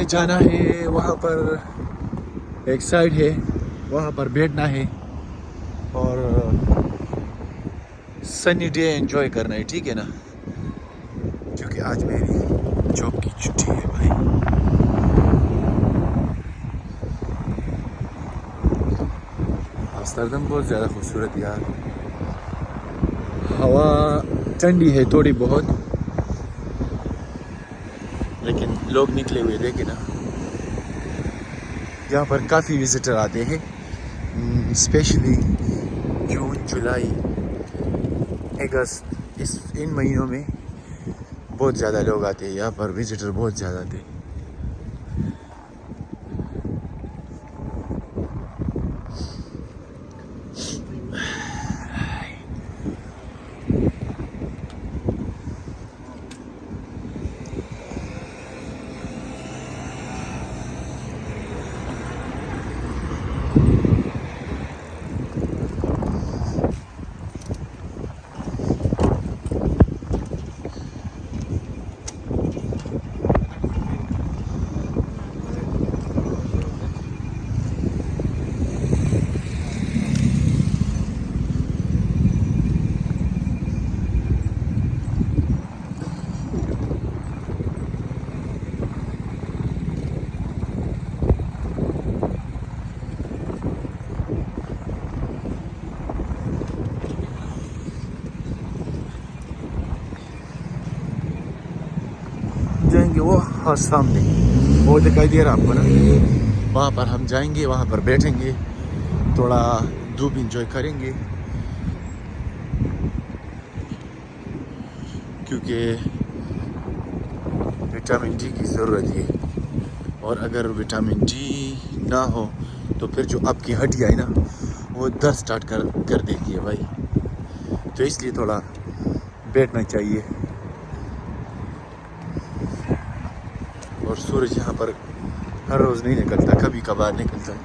हमें जाना है वहाँ पर, एक साइड है वहाँ पर बैठना है और सनी डे एंजॉय करना है, ठीक है ना, क्योंकि आज मेरी जॉब की छुट्टी है भाई। आमस्टरडम बहुत ज़्यादा खूबसूरत यार, हवा ठंडी है थोड़ी बहुत, लेकिन लोग निकले हुए देखे ना। यहाँ पर काफ़ी विजिटर आते हैं, स्पेशली जून, जुलाई, अगस्त, इन महीनों में बहुत ज़्यादा लोग आते हैं यहाँ पर, विजिटर बहुत ज़्यादा आते हैं। जाएंगे वो, हाँ सामने वो दिखाई दे रहा आपको ना, वहाँ पर हम जाएंगे, वहाँ पर बैठेंगे, थोड़ा धूप इंजॉय करेंगे, क्योंकि विटामिन डी की ज़रूरत है। और अगर विटामिन डी ना हो तो फिर जो आपकी हड्डियाँ है ना वो दर्द स्टार्ट कर देती है भाई, तो इसलिए थोड़ा बैठना चाहिए। और सूरज यहाँ पर हर रोज़ नहीं निकलता, कभी कभार निकलता है।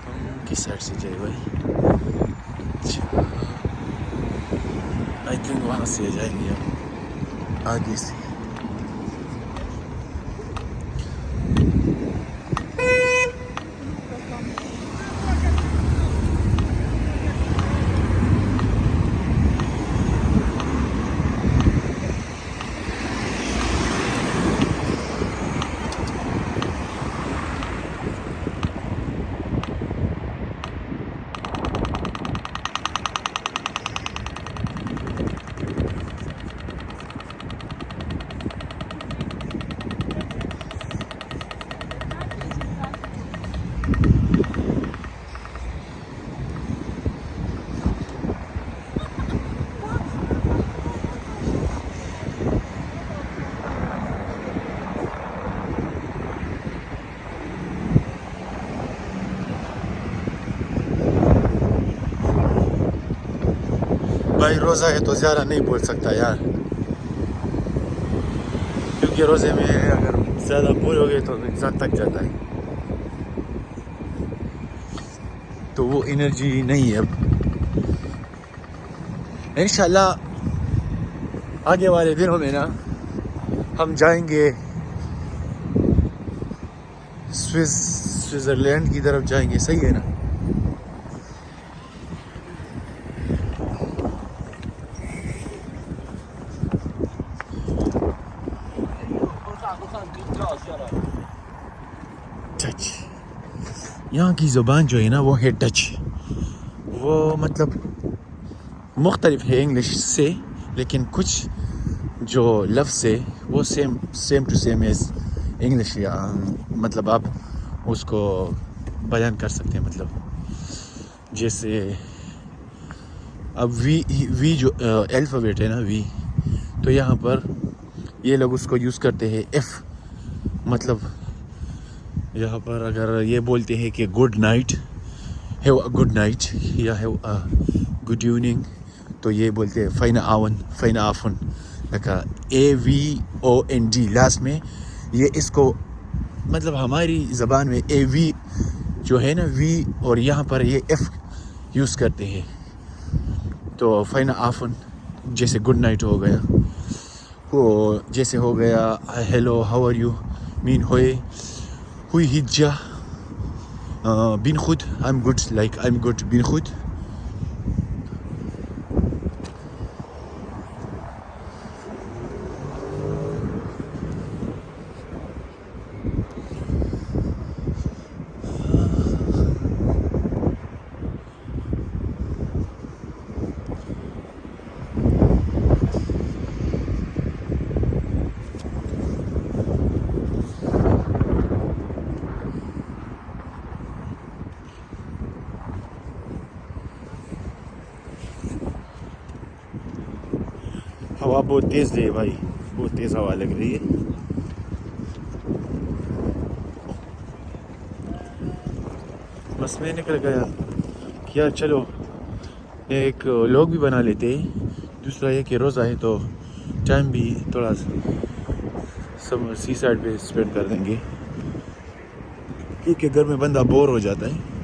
हम किस साइड से जाए भाई? अच्छा, आई थिंक वहाँ से जाएंगे हम आगे से। भाई रोज़ा है तो ज़्यादा नहीं बोल सकता यार, क्योंकि रोज़े में अगर ज़्यादा बोलोगे तो इंसान थक जाता है, तो वो एनर्जी नहीं है अब। इंशाल्लाह आगे वाले दिनों में ना हम जाएंगे स्विट्ज़रलैंड की तरफ जाएंगे, सही है ना। टच, यहाँ की ज़ुबान जो है ना वो है डच, वो मतलब मुख्तलिफ है इंग्लिश से, लेकिन कुछ जो लफ्ज़ है वो same to same as English, या मतलब आप उसको बयान कर सकते हैं। मतलब जैसे अब वी जो अल्फ़ाबेट है ना वी, तो यहाँ पर ये लोग उसको यूज़ करते हैं एफ़, मतलब यहाँ पर अगर ये बोलते हैं कि good night, have a good night या हैव अ गुड इवनिंग, तो ये बोलते हैं फ़ाइन आफन, लगा AVOND लास्ट में। ये इसको मतलब हमारी ज़बान में AV जो है ना वी, और यहाँ पर ये F यूज़ करते हैं, तो फ़ाइन आफन जैसे गुड नाइट हो गया, वो जैसे हो गया hello how are you, min hui hijja bin khud. I'm good, like I'm good bin khud. हवा बहुत तेज़ है भाई, बहुत तेज़ हवा लग रही है। बस मैं निकल गया कि यार चलो एक लोग भी बना लेते हैं। दूसरा ये कि रोज़ा है तो टाइम भी थोड़ा सब सी साइड पे स्पेंड कर देंगे, क्योंकि घर में बंदा बोर हो जाता है।